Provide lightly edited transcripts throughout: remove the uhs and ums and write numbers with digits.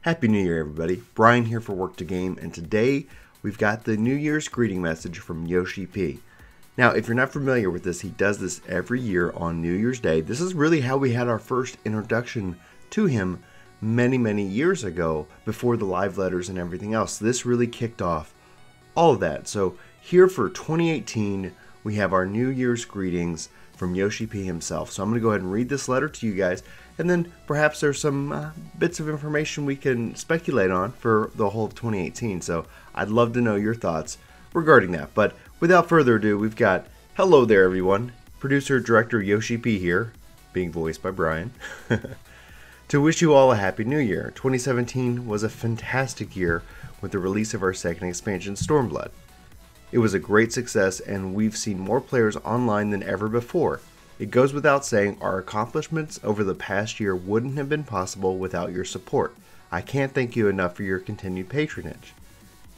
Happy New Year, everybody. Brian here for Work to Game, and today we've got the New Year's greeting message from Yoshi-P. Now, if you're not familiar with this, he does this every year on New Year's Day. This is really how we had our first introduction to him many years ago, before the live letters and everything else. This really kicked off all of that. So here for 2018, we have our New Year's greetings from Yoshi-P himself. So I'm going to go ahead and read this letter to you guys, and then perhaps there's some bits of information we can speculate on for the whole of 2018. So I'd love to know your thoughts regarding that. But without further ado, we've got, hello there everyone, producer director Yoshi-P here, being voiced by Brian, to wish you all a happy new year. 2017 was a fantastic year with the release of our second expansion, Stormblood. It was a great success, and we've seen more players online than ever before. It goes without saying our accomplishments over the past year wouldn't have been possible without your support. I can't thank you enough for your continued patronage.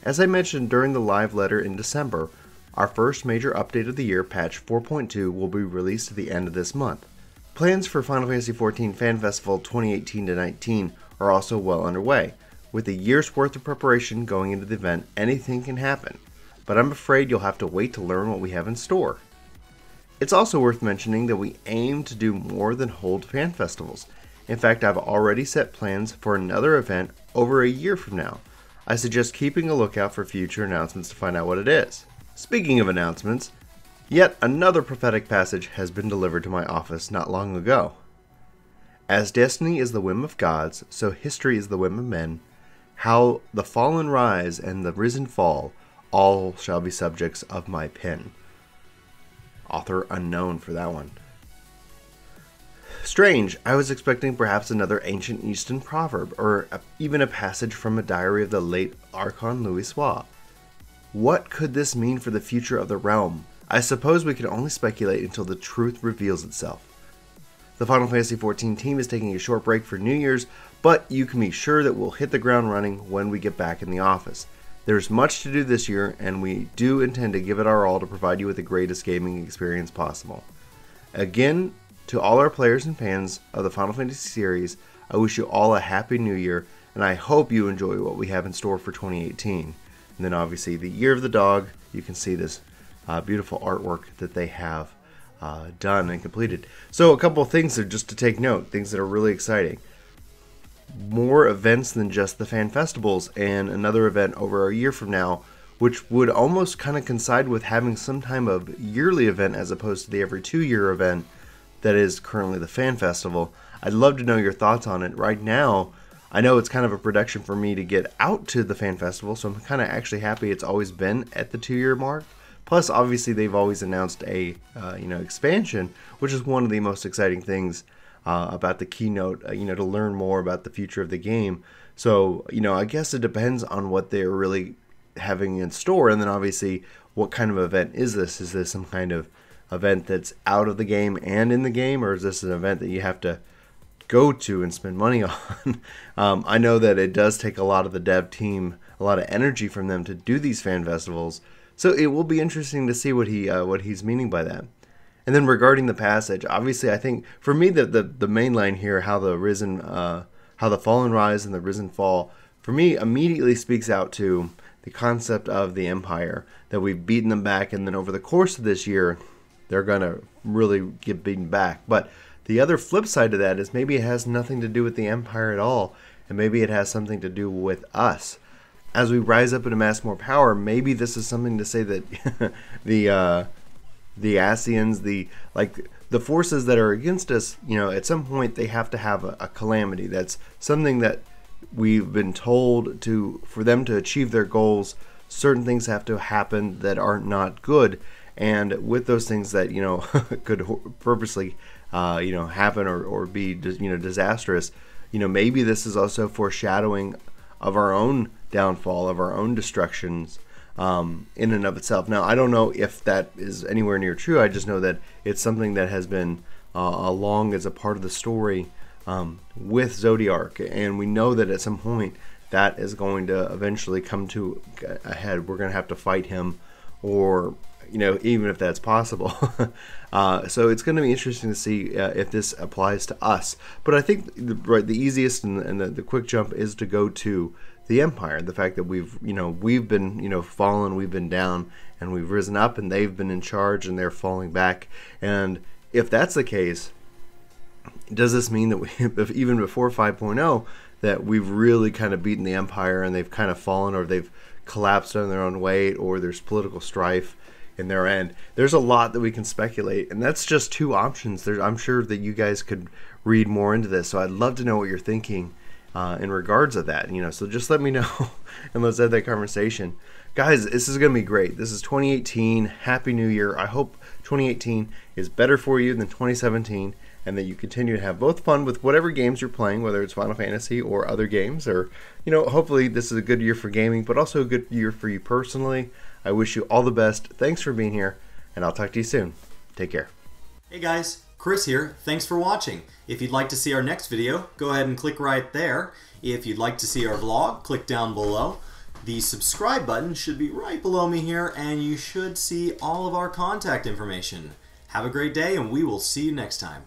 As I mentioned during the live letter in December, our first major update of the year, patch 4.2, will be released at the end of this month. Plans for Final Fantasy XIV Fan Festival 2018-19 are also well underway. With a year's worth of preparation going into the event, anything can happen, but I'm afraid you'll have to wait to learn what we have in store. It's also worth mentioning that we aim to do more than hold fan festivals. In fact, I've already set plans for another event over a year from now. I suggest keeping a lookout for future announcements to find out what it is. Speaking of announcements, yet another prophetic passage has been delivered to my office not long ago. As destiny is the whim of gods, so history is the whim of men. How the fallen rise and the risen fall, all shall be subjects of my pen. Author unknown for that one. Strange, I was expecting perhaps another ancient Eastern proverb, or even a passage from a diary of the late Archon Louis. What could this mean for the future of the realm? I suppose we can only speculate until the truth reveals itself. The Final Fantasy XIV team is taking a short break for New Year's, but you can be sure that we'll hit the ground running when we get back in the office. There's much to do this year, and we do intend to give it our all to provide you with the greatest gaming experience possible. Again, to all our players and fans of the Final Fantasy series, I wish you all a happy new year, and I hope you enjoy what we have in store for 2018. And then obviously the Year of the Dog, you can see this beautiful artwork that they have done and completed. So a couple of things that just to take note, things that are really exciting. More events than just the fan festivals, and another event over a year from now, which would almost kind of coincide with having some type of yearly event as opposed to the every 2-year event that is currently the fan festival. I'd love to know your thoughts on it. Right now, I know it's kind of a production for me to get out to the fan festival, so I'm kind of actually happy it's always been at the 2-year mark. Plus, obviously, they've always announced a expansion, which is one of the most exciting things about the keynote, to learn more about the future of the game. So, I guess it depends on what they're really having in store, and then obviously, what kind of event is this? Is this some kind of event that's out of the game and in the game, or is this an event that you have to go to and spend money on? I know that it does take a lot of the dev team, a lot of energy from them to do these fan festivals, so it will be interesting to see what he's meaning by that. And then regarding the passage, obviously I think for me the main line here, how the fallen rise and the risen fall, for me immediately speaks out to the concept of the Empire, that we've beaten them back, and then over the course of this year they're gonna really get beaten back. But the other flip side to that is maybe it has nothing to do with the Empire at all, and maybe it has something to do with us. As we rise up and amass more power, maybe this is something to say that the Asians, the forces that are against us, at some point they have to have a calamity. That's something that we've been told for them to achieve their goals, certain things have to happen that are not good. And with those things that, could purposely, happen or be, disastrous, maybe this is also foreshadowing of our own downfall, of our own destructions, in and of itself. Now, I don't know if that is anywhere near true. I just know that it's something that has been along as a part of the story with Zodiark, and we know that at some point that is going to eventually come to a head. We're going to have to fight him, or even if that's possible. So it's going to be interesting to see if this applies to us. But I think the easiest and the quick jump is to go to the Empire. The fact that we've been fallen, we've been down, and we've risen up, and they've been in charge, and they're falling back. And if that's the case, does this mean that even before 5.0, that we've really kind of beaten the Empire, and they've kind of fallen, or they've collapsed on their own weight, or there's political strife in their end? There's a lot that we can speculate, and that's just two options. I'm sure that you guys could read more into this, so I'd love to know what you're thinking in regards of that. So just let me know, and let's have that conversation. Guys, this is going to be great. This is 2018. Happy New Year. I hope 2018 is better for you than 2017, and that you continue to have both fun with whatever games you're playing, whether it's Final Fantasy or other games, or, hopefully this is a good year for gaming, but also a good year for you personally. I wish you all the best. Thanks for being here, and I'll talk to you soon. Take care. Hey guys, Chris here. Thanks for watching. If you'd like to see our next video, go ahead and click right there. If you'd like to see our vlog, click down below. The subscribe button should be right below me here, and you should see all of our contact information. Have a great day, and we will see you next time.